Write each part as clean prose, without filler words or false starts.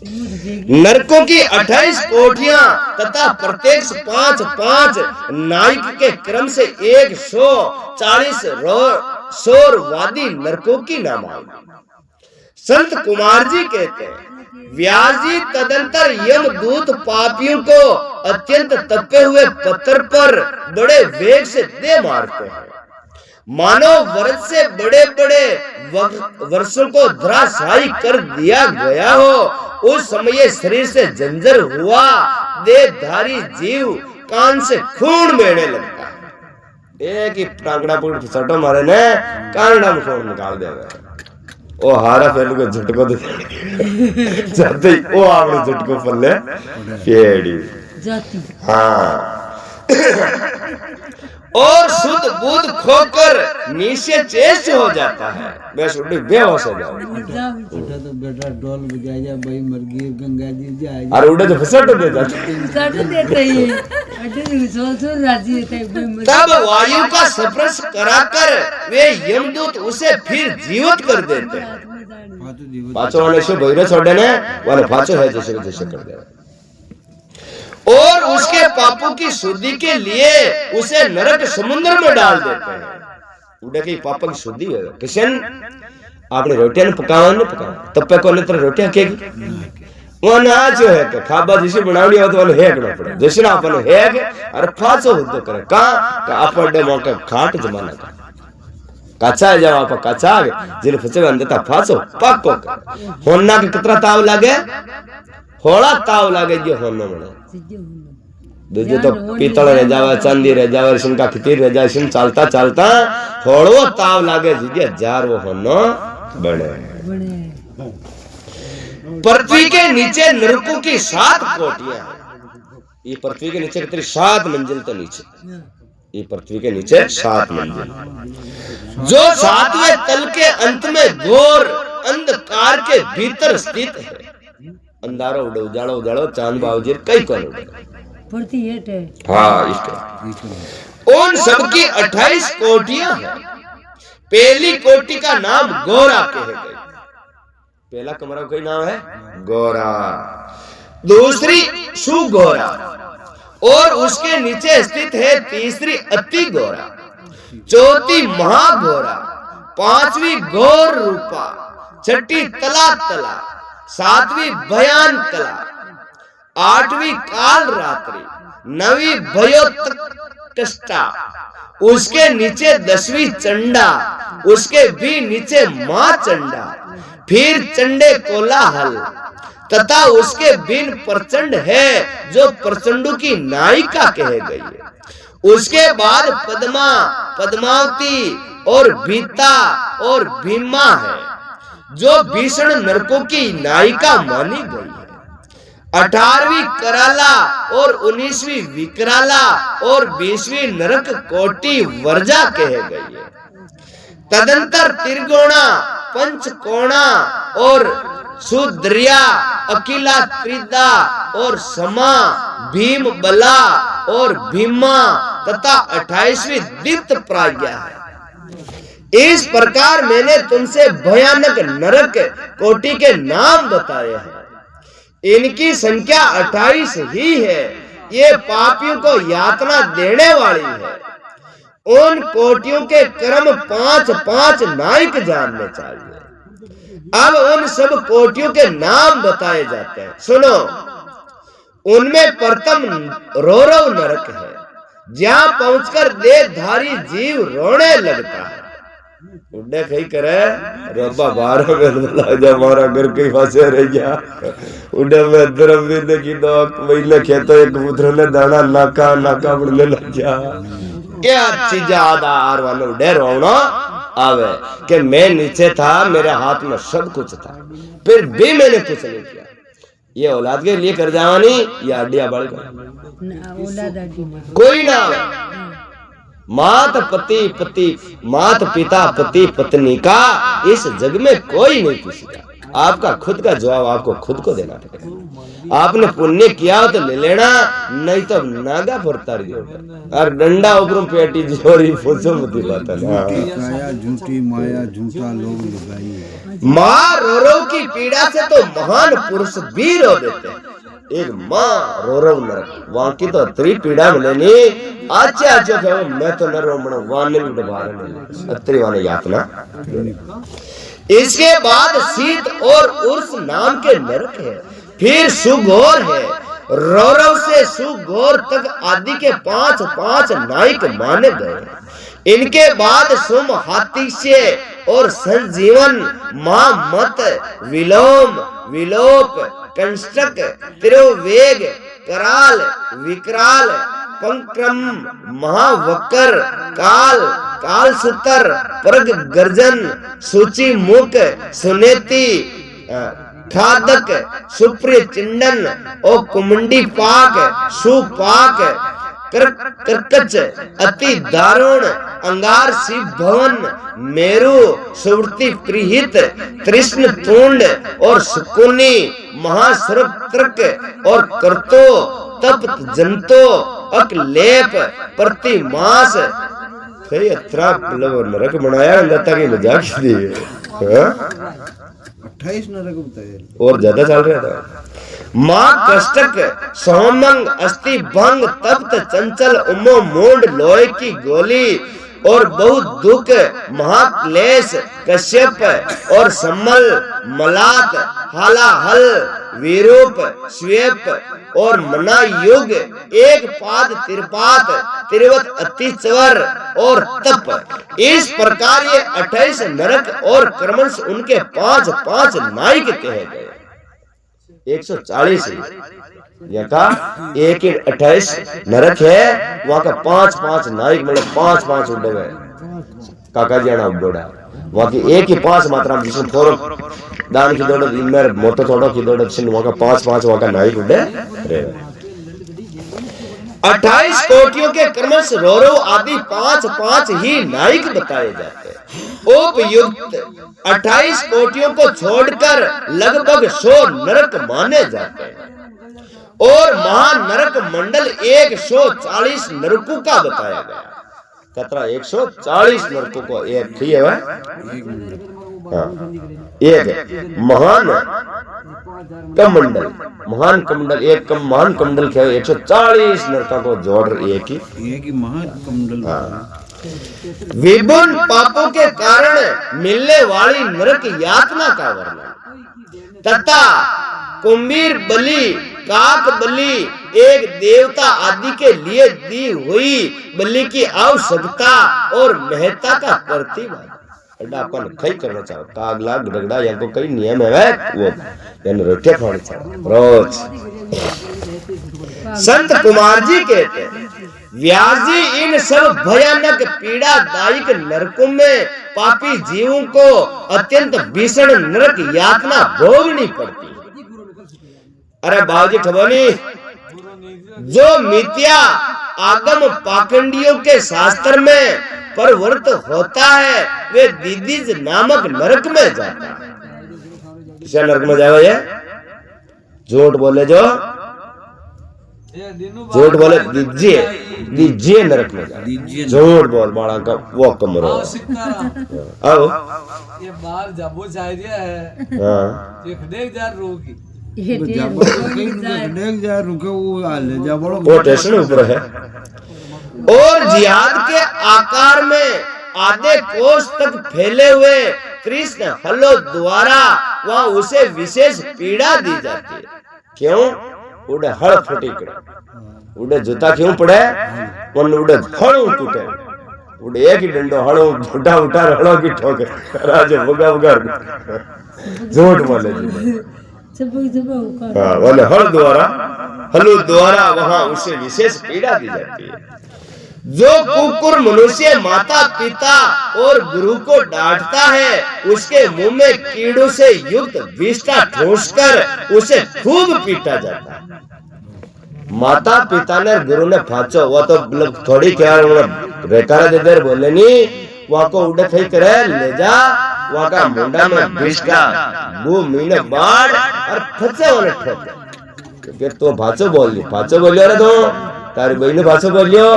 नरकों की 28 कोठियां तथा प्रत्येक 5-5 नायक के क्रम से 140 शोरवादी नरकों की नाम आई। संत कुमार जी कहते हैं, व्यास जी तदंतर यमदूत पापियों को अत्यंत तपे हुए पत्थर पर बड़े वेग से दे मारते हैं, मानो वर्ष से बड़े बड़े वर्षों को धराशायी कर दिया गया हो। उस समय शरीर से जंजर हुआ देहधारी जीव कान से खून बहने लगता है। एक ही प्रांगड़ा पुट सटो मारे ने कानड़ा में खून निकाल देगा। ओ हारा पहलू को झटको दे जाते ही ओ आपने झटको पल्ले पेड़ी जाती। हाँ और शुद्ध बुद्ध खोकर नीचे चेष्ट हो जाता है, बस उड़ी बेहोश हो जाता है। तो बेटा ढोल बजाया भाई मरगी गंगा जी जाए और उड़े तो फसट दे जाता है। तब वायु का स्पर्श कराकर वे यमदूत उसे फिर जीवित कर देते हैं। पांचों वाले से बहिरे छोड़े ने वाले पांचों है जैसे कर दे और उसके पापों की शुद्धि के लिए उसे नरक समुद्र में डाल देते हैं। उड़े की पापों की शुद्धि है किशन आपने रोटियां पकावा नहीं पकावा तब पे कोने तरह रोटियां केगी वो ना जो है कि खाबा जिसे बनावनी हो तो वाले है करना पड़े जैसे ना अपन है के अरे फाचो हो तो करे का अपन डे मौके खाट जमाना का काचा है जब आप काचा जिले फचे अंदर ता फाचो पक्को होना के कितना ताव लागे होड़ा ताव लागे जो होनो मने दूजे तो पीतल रह जावे चांदी रह जावे सिंका खीर रह जावे सिम चलता चलता होड़ो ताव लागे जिगे जार वो होनो बड़े पृथ्वी के नीचे नरकों की 7 कोठियां हैं। ये पृथ्वी के नीचे कितनी 7 मंजिल तो नीचे ये पृथ्वी के नीचे 7 मंजिल जो 7वें तल के अंत में घोर अंधकार के भीतर स्थित है। अंधारो उड़े उजाड़ो उजाड़ो चांद बावजीर कई कौन उड़े पड़ती है। हाँ इसके उन सबकी 28 कोठियां हैं। पहली कोटि का नाम गोरा कहे गए। पहला कमरा का नाम है गोरा, दूसरी सुगोरा और उसके नीचे स्थित है तीसरी अति गोरा, चौथी महागोरा, पांचवी घोर रूपा, छठी तला तला, सातवीं भयान कला, आठवीं काल रात्रि, नवीं भयोत्कष्टा, उसके नीचे 10वीं चंडा, उसके भी नीचे मां चंडा, फिर चंडे कोलाहल तथा उसके बिन प्रचंड है जो प्रचंडों की नायिका कहे गई है। उसके बाद पद्मा, पद्मावती और भीता और भीमा है जो भीषण नरकों की नायिका मानी गई है। 18वीं कराला और 19वीं विकराला और 20वीं नरक कोटि वर्जा कहे गई है। तदंतर त्रिगुणा, पंचकोणा और सुद्रिया, अकिला त्रिदा और समा, भीम बला और भीमा तथा 28वीं दीप्त प्राज्ञा है। इस प्रकार मैंने तुमसे भयानक नरक कोटि के नाम बताए हैं। इनकी संख्या 28 ही है। ये पापियों को यातना देने वाली है। उन कोटियों के क्रम 5-5 नायक जानने चाहिए। अब उन सब कोटियों के नाम बताए जाते हैं। सुनो, उनमें प्रथम रोरव नरक है जहां पहुंचकर देहधारी जीव रोने लगता है। उड़े कहीं करे रब्बा 12 में लग जा हमारा घर के फंसे रह गया। उड़े में धर्म भी देखी दो वही खेतो एक पुत्र ने दाना नाका नाका पड़ने लग गया। क्या चीज आधार वाले उड़े रोना आवे कि मैं नीचे था, मेरे हाथ में सब कुछ था, फिर भी मैंने कुछ नहीं किया। ये औलाद के लिए कर जावानी या अड्डिया बड़ कोई ना आवे। मात पति पति, मात पिता पति पत्नी का इस जग में कोई नहीं किसी का। आपका खुद का जवाब आपको खुद को देना पड़ेगा। आपने पुण्य किया हो तो ले लेना, नहीं तो नागा फुरता रही और डंडा ऊपर पेटी जोरी फुसो मती बात है। झूठी माया झूठा लोग लगाई। माँ रो की पीड़ा से तो महान पुरुष भी रो देते हैं। एक माँ रो नरक वहां की तो अतरी पीड़ा मिलेनी। अच्छा कहो मैं तो न रो वाने भी डबार अतरी वाने यातना। इसके बाद शीत और उर्स नाम के नरक है, फिर सुगौर है। रौरव से सुगौर तक आदि के 5 नायक माने गए। इनके बाद सुम हाथी से और संजीवन महामत विलोम विलोप कंष्टक त्रिवेग कराल विकराल पंक्रम महावक्र काल काल सूत्र प्रग गर्जन सूची मुख सुनेती खादक सुप्रिय चिंडन और कुमंडी पाक सुपाक कर्कच अति दारुण अंगार शिव भवन मेरु सुवृत्ति प्रीहित तृष्ण तुंड और सुकुनी महासर्प तृक और कर्तो तप्त जंतो अकलेप प्रतिमास नरक बनाया की मजाक दी 28 नरक बताए और ज्यादा चल रहा था। माँ कष्टक सोमंग अस्थि भंग तप्त चंचल उमो मूंड लोहे की गोली और बहुत दुख महाक्लेश कश्यप और सम्मल मलात हालाहल विरूप स्वेप और मना युग एक पाद तिरपात तिरवत अतिचवर और तप। इस प्रकार ये 28 नरक और क्रमश उनके 5 नायक कहे गए। 140 यहाँ का 28 नरक है, वहाँ का 5 नायक मतलब 5 उड़े हुए काका जी आना उड़ोड़ा वहाँ की एक ही 5 मात्रा में जिसमें थोड़ा दान की दौड़ इनमें मोटो थोड़ा की दौड़ वहाँ का 5 वहाँ का नायक उड़े रहे। 28 कोटियों के क्रमश रौरव आदि 5 ही नायक बताए जाते हैं। उपयुक्त 28 कोटियों को छोड़कर लगभग 100 नरक माने जाते हैं और महानरक मंडल 140 नरकों का बताया गया। कतरा 140 नरकों को एक थी है एक महान कमंडल एक महान कमंडल क्या 140 नरकों को जोड़ एक ही महान कमंडल। विभिन्न पापों के कारण मिलने वाली नरक यातना का वर्णन तथा कुंभीर बलि काक बलि एक देवता आदि के लिए दी हुई बलि की आवश्यकता और महत्ता का प्रतिपादन। अपन कई करना चाहो कागला गड़गड़ा या को कई नियम है वो यानी रोटे खाने चाहो रोज। संत कुमार जी कहते हैं व्यास जी इन सब भयानक पीड़ादायक नरकों में पापी जीवों को अत्यंत भीषण नरक यातना भोगनी पड़ती। अरे बाबूजी ठबोनी जो मिथ्या आगम पाखंडियों के शास्त्र में परवर्त होता है वे दीदीज नामक नरक में जाता है। किस नरक में जाएगा ये? झूठ बोले जो झूठ बोले दीजिए नरक में जाए। झूठ बोल बड़ा का वो कमरो आओ ये बाहर जाबो चाह दिया है। हाँ ये देख जा रोगी वो स्टेशन ऊपर है और जिहाद के आकार में आधे कोस तक फैले हुए कृष्ण हलो द्वारा वहाँ उसे विशेष पीड़ा दी जाती है। क्यों? उड़े हड़ फटी उड़े जूता क्यों पड़े उड़े हड़ों टूटे उड़े एक ही डंडो हड़ों उठा हड़ों की ठोके राजा बुगा झूठ बोले वाले हल द्वारा वहाँ उसे विशेष पीड़ा दी जाती है। जो कुकुर मनुष्य माता पिता और गुरु को डांटता है उसके मुंह में कीड़ों से युक्त विष्ठा ठूंसकर उसे खूब पीटा जाता है। माता पिता ने गुरु ने फांचो वो तो थोड़ी क्या रेकारा दे देर बोले नहीं वहाँ को उड़े थई करे ले जा वहां का मुंडा में विष का वो महीने बाढ़ और फंसे वाले ठोक के तो भाषो बोलियो रे तो तारी बहन भाषो बोलियो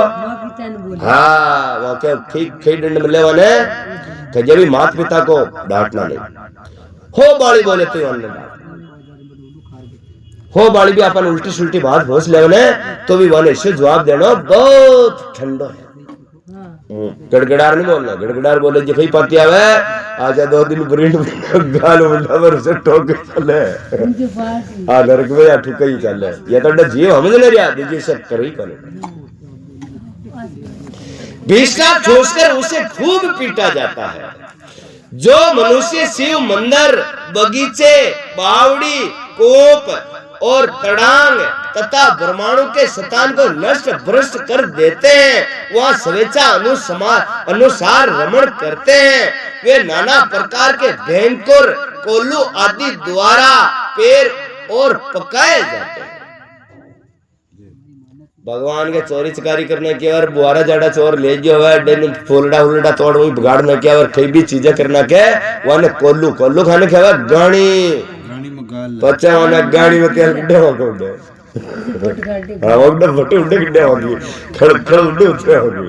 हाँ वहां के खी दंड मिले वाले कजे भी माता पिता को डांटना नहीं हो बाड़ी बोले तो वाले डांट हो बाड़ी भी अपन उल्टी सुल्टी बात भोस ले तो भी वाले से जवाब देना बहुत ठंडो है गड़गड़ार नहीं बोलना गड़गड़ार बोले जो भाई पाती आवे आजा 2 दिन ब्रेड गाल मुंडा पर से ठोक चले हां नरक में या ठुक ही चले ये तो जीव हम ले रिया दूसरे सब कर ही करे भीष्म ठोसकर उसे खूब पीटा जाता है जो मनुष्य शिव मंदिर बगीचे बावड़ी कोप और तड़ांग तथा ब्रह्मांडों के शतान को नष्ट भ्रष्ट कर देते हैं वह स्वेच्छा अनुसार रमण करते हैं वे नाना प्रकार के भयंकर कोल्लू आदि द्वारा पैर और पकाए जाते हैं भगवान के चोरी चकारी करने के और बुआरा जाड़ा चोर ले जो है फूलड़ा उलड़ा तोड़ वही बिगाड़ने के और कई भी चीजें करना के वह कोल्लू खाने के गाड़ी बच्चा वाला गाड़ी में तेल किड्डे हो गए हां वो फटे उड़े किड्डे हो गए खड़ उड़े उतरे हो गए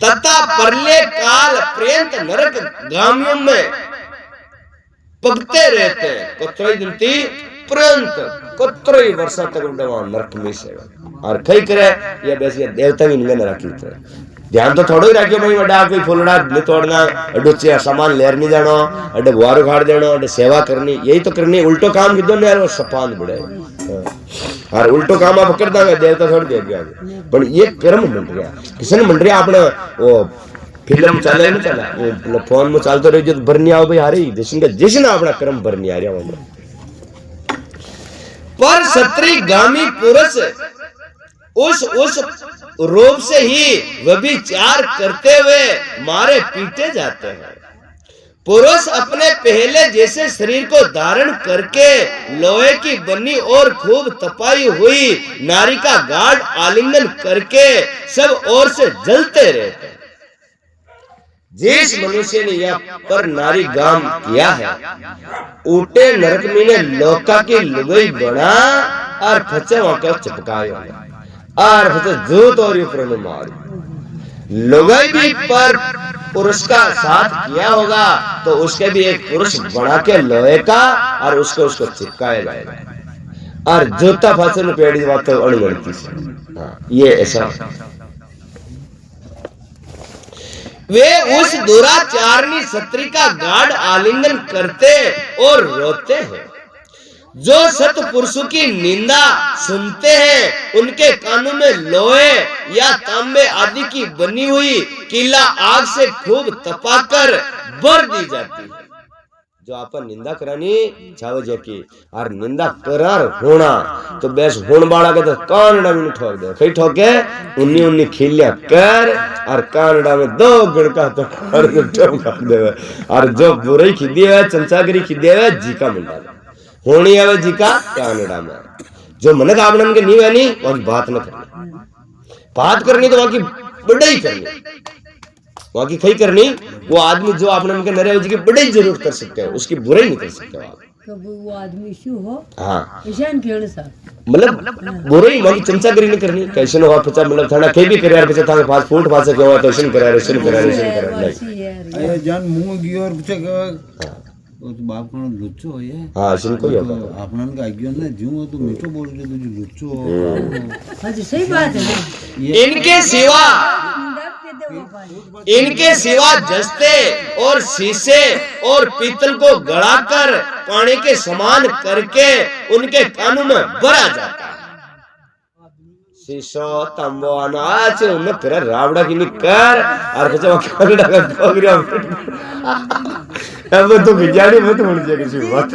तथा परले काल पर्यंत नरक गामियों में पकते रहते हैं कतई दिनती पर्यंत कतई वर्षा तक उड़े वहां नरक में से और कई करे ये वैसे देवता भी नहीं नरक की ध्यान तो थोड़ो ही रखियो भाई वडा कोई फूलड़ा नहीं तोड़ना अडुचे सामान लेर नहीं जानो अडे बुआरो खाड़ देनो अडे सेवा करनी यही तो करनी उल्टो काम किदो ने यार वो सपान बड़े और उल्टो काम आप कर दांगे देवता थोड़ दे गया पर ये कर्म बन गया किसने बन रहा आपने वो फिल्म चले नहीं चला वो फोन में चलतो रही जो भरनी आओ भाई हारी जैसे ना अपना कर्म भरनी आ रहा हूं पर क्षत्रिय गामी पुरुष उस रूप से ही व्यभिचार करते हुए मारे पीटे जाते हैं पुरुष अपने पहले जैसे शरीर को धारण करके लोहे की बनी और खूब तपाई हुई नारी का गाढ़ आलिंगन करके सब ओर से जलते रहते हैं जिस मनुष्य ने यह पर नारी गाम किया है ऊटे नरक में ने लोका की लुगाई बना और फचे वहां चिपकाया और फचे जूत और ऊपर में मारी लुगाई भी पर पुरुष का साथ किया होगा तो उसके भी एक पुरुष बना के लोहे का और उसको चिपकाया जाएगा और जूता फांसे में पेड़ी बात तो अड़गड़ती से हाँ ये ऐसा वे उस दुराचारणी स्त्री का गाढ़ आलिंगन करते और रोते हैं जो सत्पुरुषों की निंदा सुनते हैं उनके कानों में लोहे या तांबे आदि की बनी हुई किला आग से खूब तपाकर भर दी जाती है जो अपन निंदा करानी छावे की और निंदा करार होना तो बेस होन बाड़ा के तो कानड़ा में ठोक दे कई ठोके उन्नी उन्नी खिलिया कर और कानड़ा में 2 गड़का तो और ठोका दे और जो बुराई खिदी है चमचागिरी खिदी है जीका मंडा होनी है जीका कानड़ा में जो मनक आपन के नहीं वाली वहां बात न करनी बात करनी तो वहां की बड़ाई करनी वहां की खई करनी वो आदमी जो आपने उनके नरे की बड़ी जरूर कर सकते हैं उसकी बुराई नहीं कर सकते आप तो वो आदमी शू हो हां ईशान केण सा मतलब बुराई वहां की चमचागिरी नहीं करनी कैसे हो आप पचा मतलब थाना कई भी करे यार पचा था फास्ट फूड फास्ट के हुआ तो ऐसे करा नहीं अरे जान मुंह गियो और पचा तो बाप को लुच्चो है हां सिन को होता आपन का आज्ञा ने जीव तो मीठो बोल के तुझे लुच्चो हां जी सही बात है इनके सिवा जस्ते और शीशे और पीतल को गड़ाकर पानी के समान करके उनके कानों में भरा जाता है शीशो तंबो अनाज उनमें कर रावड़ा की निकर और कुछ वकील का कोगरिया अब तो बिजाड़ी मत होनी चाहिए किसी बात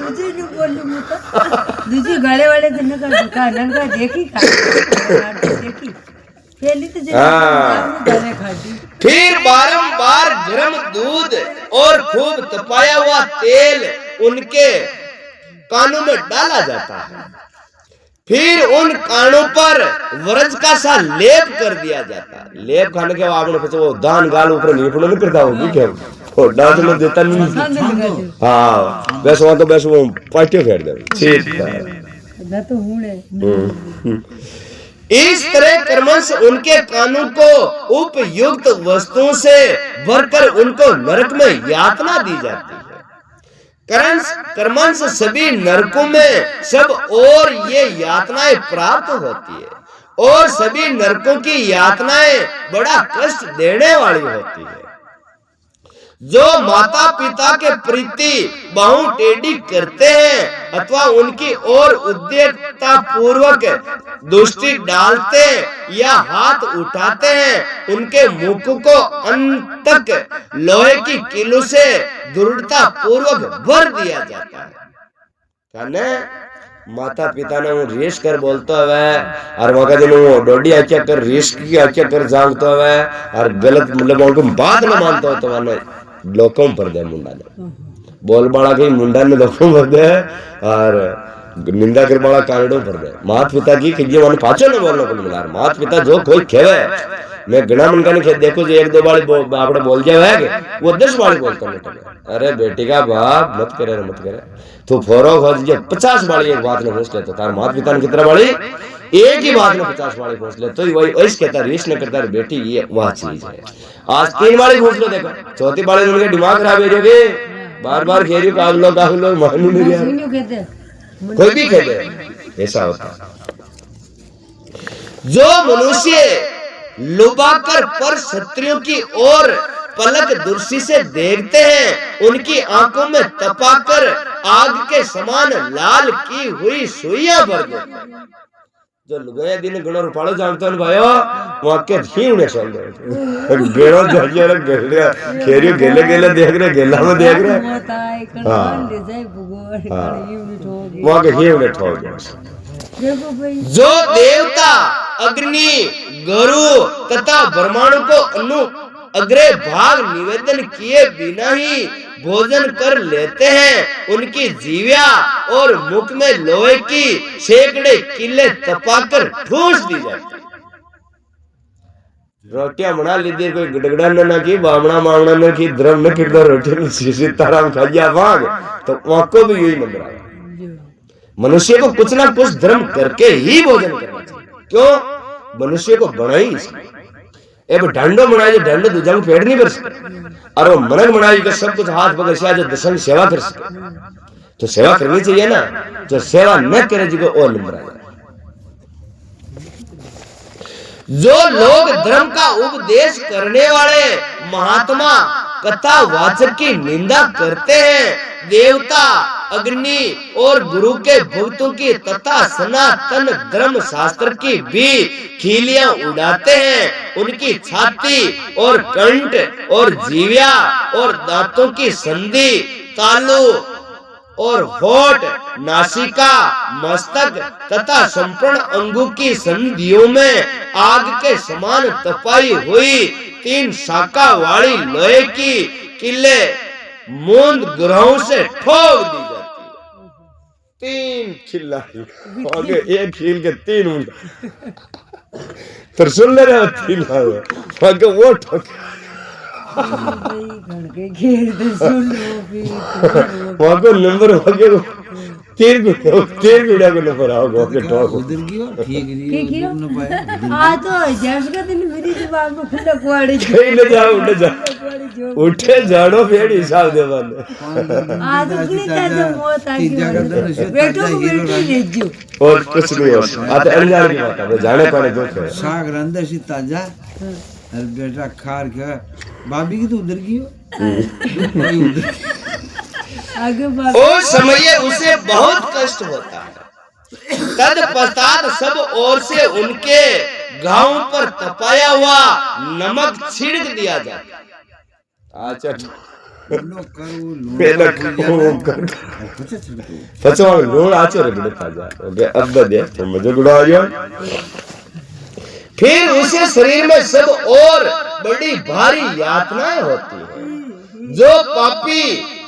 दूसरे गले वाले दिन का दुकान का देखी पहली तो गले खाती फिर बारंबार गर्म दूध और खूब तपाया हुआ तेल उनके कानों में डाला जाता है फिर उन कानों पर वरज का सा लेप कर दिया जाता। लेप खाने के बाद आपने कुछ वो दान गाल ऊपर नीपड़ो नहीं करता होगी क्या वो डांस में देता नहीं। हाँ वैसे वहां तो वैसे वो पार्टी फेर दे ठीक है ना तो हूं ने इस तरह कर्मंश उनके कानों को उपयुक्त वस्तुओं से भरकर उनको नरक में यातना दी जाती है। कर्मंश सभी नरकों में सब और ये यातनाएं प्राप्त होती है और सभी नरकों की यातनाएं बड़ा कष्ट देने वाली होती है। जो माता पिता के प्रति बाहों टेढ़ी करते हैं अथवा उनकी ओर उद्यतता पूर्वक दृष्टि डालते या हाथ उठाते हैं उनके मुख को अंत तक लोहे की कीलों से दृढ़ता पूर्वक भर दिया जाता है। कहने माता पिता ने वो रेस कर बोलता है और वहां दिन वो डोडी आख्या कर रेस की आख्या कर जागता है और गलत मतलब उनको बात न मानता हो तो माने लोकों पर दे मुंडा ने बोल बाड़ा के मुंडा ने लोकों पर दे और निंदा कर बाड़ा कानडों पर दे। माता पिता की कि मन पाचो न बोलने को मिला। माता पिता जो कोई खेवे मैं गणा मन का नहीं खेत देखो जो एक दो बारी आपने बोल जाए है वो 10 बारी बोलता नहीं। अरे बेटी का बाप मत करे तू फोरो खोज 50 बारी एक बात ने पूछ ले तो तार माता पिता ने कितना बारी एक ही बात में 50 बारी पूछ ले तो वही वैसे कहता रीस न करता बेटी ये वह चीज है। आज 3 बारी पूछ लो देखो चौथी बारी उनके दिमाग खराब हो जाओगे बार बार खेरी काल लो मानू नहीं रहा कोई भी कहते ऐसा होता। जो मनुष्य लुभाकर पर शत्रुओं की ओर पलक दृष्टि से देखते हैं उनकी आंखों में तपाकर आग के समान लाल की हुई सुइयां भर देते। जो लुगाया दिन गुण रूपालो जानता है भाइयों वहां के ही उन्हें चल रहे गेड़ो जाइए रे गेले खेरी गेले गेले देख रहे गेला में देख रहे वहां के ही उन्हें ठोक गए। जो देवता अग्नि गुरु तथा ब्रह्मांड को अग्रे भाग निवेदन किए बिना ही भोजन कर लेते हैं उनकी जीव्या और मुख में लोहे की सैकड़े किले तपाकर ठूस दी जाती। रोटियां बना लीजिए कोई गड़गड़ा न की बामना मामना न की द्रम न कितना रोटी सीताराम खाइया भाग तो वहां को भी यही नंबर आया। मनुष्य को कुछ ना कुछ धर्म करके ही भोजन करना चाहिए। क्यों मनुष्य को बनाई ढंडो बनाई ढंडो दूजा को पेट नहीं भर सके और वो मनक बनाई कि सब कुछ हाथ पकड़ से जो दशम सेवा कर सके तो सेवा करनी चाहिए ना। जो सेवा न करे जी को और नंबर आ जाए। जो लोग धर्म का उपदेश करने वाले महात्मा कथा वाचक की निंदा करते हैं देवता अग्नि और गुरु के भक्तों की तथा सनातन धर्म शास्त्र की भी खिलियां उड़ाते हैं उनकी छाती और कंठ और जीव्या और दांतों की संधि तालू और होठ नासिका मस्तक तथा संपूर्ण अंगों की संधियों में आग के समान तपाई हुई 3 शाखा वाली लोहे की किले मूंद ग्रहों से ठोक दी जाती है। 3 खिल्ला आगे एक खिल के 3 मुंडा फिर सुन ले रहे 3 आगे वो ठोक वहां को नंबर होगे 3 गुड़ा को नंबर आओगे अपने टॉप उधर की हो ठीक नहीं न पाए आ तो जैसे का दिन मेरी दिमाग में खुला कुआड़े ले जाओ उठे जानो फेड़ हिसाब दे वाले आ तो इतनी ताजा मौत आ गई बेटो को बेटी ले जो और कुछ नहीं हो आते अनजान की बात है जाने पाने जो है साग रंदे सी ताजा अरे बेटा खार के भाभी की तो उधर की हो आगे उस समय उसे बहुत कष्ट होता है। तत्पश्चात सब ओर से उनके घावों पर तपाया हुआ नमक छिड़क दिया जाता। अच्छा लूण आचो रगड़े ताजा अब दे तो मुझे गुड़ा आ गया। फिर उसे शरीर में सब और बड़ी भारी यातनाएं होती है। जो पापी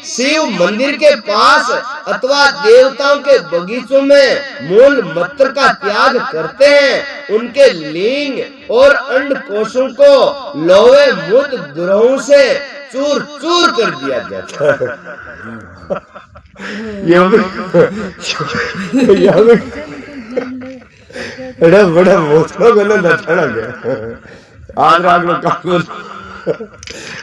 शिव मंदिर के पास अथवा देवताओं के बगीचों में मूल मंत्र का त्याग करते हैं, उनके लिंग और अंड कोशों को लोहे मूत्र ग्रहों से चूर चूर कर दिया जाता है। बड़ा मोटा बना नचाना गया आग राग में कागज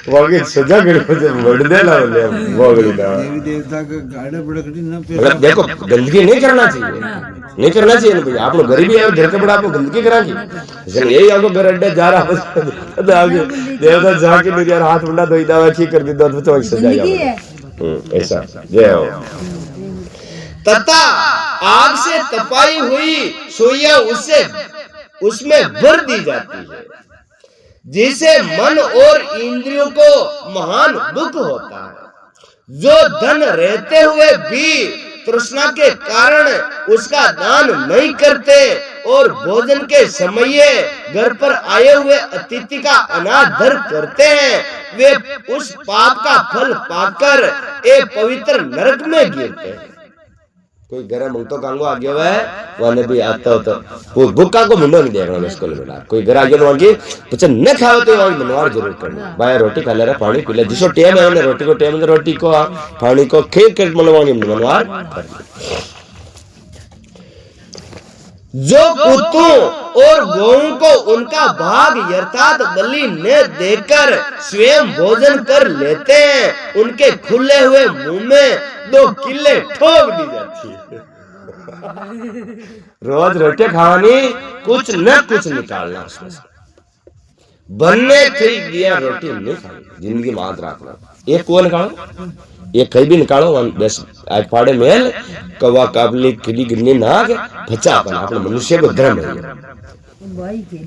वागे सजा करे मुझे बढ़ने ना बोले वागली ना देवी देवता का गाड़ा बड़कड़ी ना पे मतलब देखो गंदगी नहीं करना चाहिए, नहीं करना चाहिए ना भाई। आप लोग गरीबी है और घर के बड़ा आपको गंदगी कराएंगे, इसलिए यही आपको घर अड्डा जा रहा है आगे देवता जाके मेरे यार हाथ मुंडा धोई दावा ठीक कर दी दो तो सजा ऐसा जय हो। तथा आग से तपाई हुई सुइयां उसमें भर दी जाती है, जिसे मन और इंद्रियों को महान दुख होता है। जो धन रहते हुए भी तृष्णा के कारण उसका दान नहीं करते और भोजन के समय घर पर आए हुए अतिथि का अनादर करते हैं, वे उस पाप का फल पाकर एक पवित्र नरक में गिरते हैं। कोई घर मंगतो कांगो आगे हुआ है वाने भी आता हो तो वो भूखा को मुंडो नहीं देखना स्कूल में। कोई घर आगे वांगी पचा न खाओ तो वांगी मनवार जरूर करना, भाई रोटी खा ले रहा पानी पी ले, जिसो टेम है उन्हें रोटी को टेम है रोटी को पानी को खेल कर मनवांगी मनवार करना। जो कुत्तों और गौओं को उनका भाग अर्थात बलि न देकर स्वयं भोजन कर लेते हैं, उनके खुले हुए मुंह में 2 किले ठोक दी जाती है। रोज रोटी खानी कुछ न कुछ निकालना उसमें से, बनने खरीद दिया रोटी नहीं खानी, जिंदगी में याद रखना। एक कुआ निकालो, एक कहीं भी निकालो, बस आज फाड़े मेल कवा काबली खिली गिरनी नाग बचा बना अपने मनुष्य को धर्म है। भाई के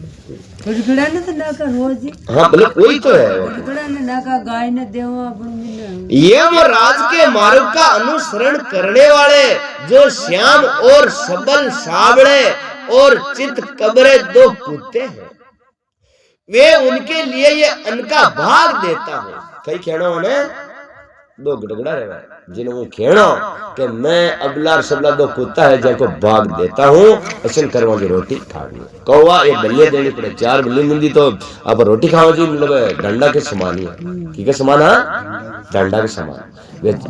खड़खड़ा ने तो ना का रोज हाँ मतलब वही तो है, खड़खड़ा ने ना का गाय ने देवा अपन मिल यमराज के मार्ग का अनुसरण करने वाले जो श्याम और सबल साबड़े और चित कबरे 2 कुत्ते हैं, वे उनके लिए ये अन्न का भाग देता हूँ। कई खेड़ो ने 2 गड़गड़ा रहे जिन्होंने खेड़ो कि मैं अबलार सबला 2 कुत्ता है जिनको भाग देता हूँ असन करवा की रोटी खानी। कौवा एक बल्ले देनी पड़े, 4 बल्ली मिलती तो अब रोटी खाओ जी, मतलब डंडा के समान ही है। की के समान है, डंडा के समान।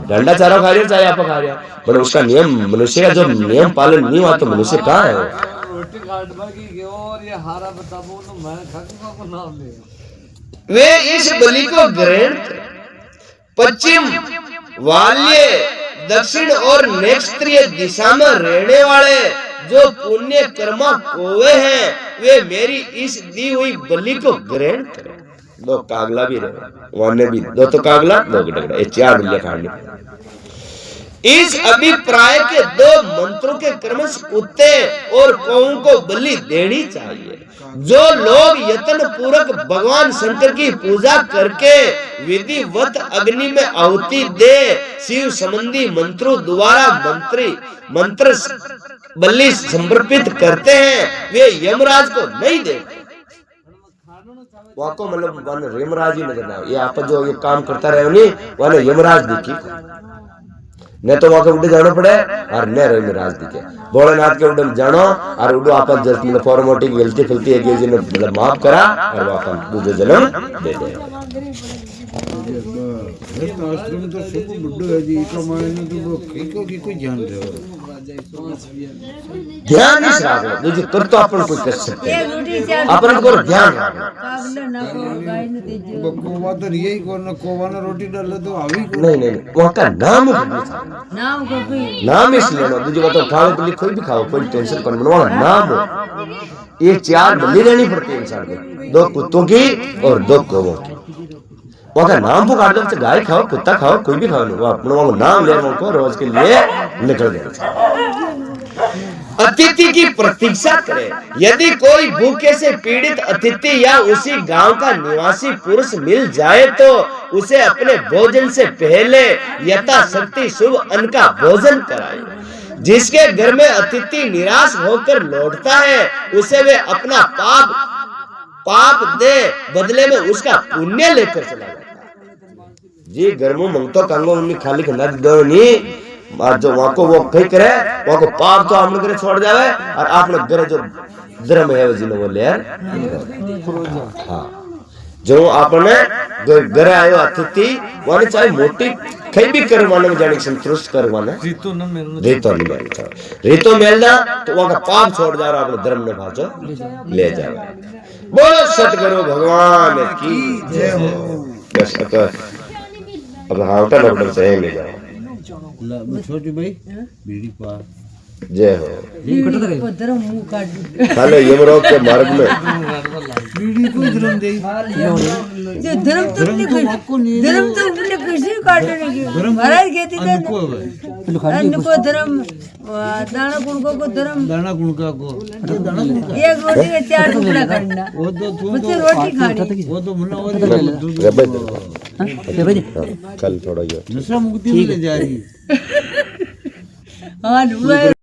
डंडा चारों खा रहे चाहे आप खा रहे, पर उसका नियम मनुष्य का जो नियम पालन नहीं हुआ तो मनुष्य कहाँ है। रोटी काटवा की और ये हारा बताबो तो मैं खाऊंगा को नाम ले। वे इस बलि को ग्रहण करें। पश्चिम वाल्य दक्षिण और नेत्रीय दिशा में रहने वाले जो पुण्य कर्मा कोवे हैं, वे मेरी इस दी हुई बलि को ग्रहण करें। 2 कागला भी रहे वाने भी 2 तो कागला 2 गड़गड़ा, ये 4 बलियां खानी। इस अभिप्राय के 2 मंत्रों के क्रमश कुत्ते और कौओं को बलि देनी चाहिए। जो लोग यत्न पूर्वक भगवान शंकर की पूजा करके विधिवत अग्नि में आहुति दे शिव संबंधी मंत्रों द्वारा मंत्र बलि समर्पित करते हैं, वे यमराज को नहीं देते। वाको मतलब यमराज ही नजर ना, ये आप जो ये काम करता रहे नहीं वाले यमराज दिखी न तो वहां के उड़े जाना पड़े और न रहे राज दिखे। भोलेनाथ के उड़े जानो और उड़ो आप जस्ट मतलब फॉर्मेलिटी गलती फलती है कि जिन्हें मतलब माफ करा और वापस दूसरे जन्म दे दे। आश्रम तो सब बुड्ढो है जी, इसका मायने तो वो कोई ध्यान रहे ध्यान नहीं रखना दूसरे कर तो अपन कोई कर सकते हैं, अपन को ध्यान रखना। काबले ना को गाय ने दे वो कोवा तो यही को कोवा ना रोटी डाले तो आवी को नहीं वहाँ का नाम नाम को कोई नाम इसलिए ना दूसरी बात तो खाओ के लिए कोई भी खाओ कोई टेंशन कर मनवा नाम हो। ये 4 बलि देनी पड़ती है इंसान को, 2 कुत्तों की और 2 कौवों की। वहाँ का नाम पुकार दो, गाय खाओ कुत्ता खाओ कोई भी खाओ, वो नाम ले को रोज के लिए निकल गए। अतिथि की प्रतीक्षा करे। यदि कोई भूखे से पीड़ित अतिथि या उसी गांव का निवासी पुरुष मिल जाए तो उसे अपने भोजन से पहले यथाशक्ति शुभ अन्न का भोजन कराए। जिसके घर में अतिथि निराश होकर लौटता है उसे वे अपना पाप दे बदले में उसका पुण्य लेकर चला जाता है। जी घर में मंगतो कांगो उन्नी खाली खंडा दो नहीं और जो वहां को वो कहीं करे वहां को पाप तो आपने करे छोड़ जावे और आपने घर जो धर्म है वो जी वो ले हाँ जो आपने घर आयो अतिथि वाने चाहे मोटी कहीं भी करवाने में जाने संतुष्ट करवाना रीतो न मेल रीतो मेलना तो वहां का पाप छोड़ जा रहा अपने धर्म ने भाजो ले जाओ बोलो सतगुरु भगवान की जय हो बस अब हाउटा नंबर से ले जाओ छोटी भाई बीड़ी पा जय हो पत्थर मुंह काट खाले यमराज के मार्ग में बीड़ी को धर्म दे जो धर्म तो अपने किसी काटने की महाराज कहते थे अन्न को धर्म दाना कुणको को धर्म दाना गुणका को दाना गुणका एक रोटी का 4 टुकड़ा करना वो तो मुझसे रोटी खानी वो तो मुन्ना वो कल थोड़ा ये दूसरा मुक्ति में ले जा रही हाँ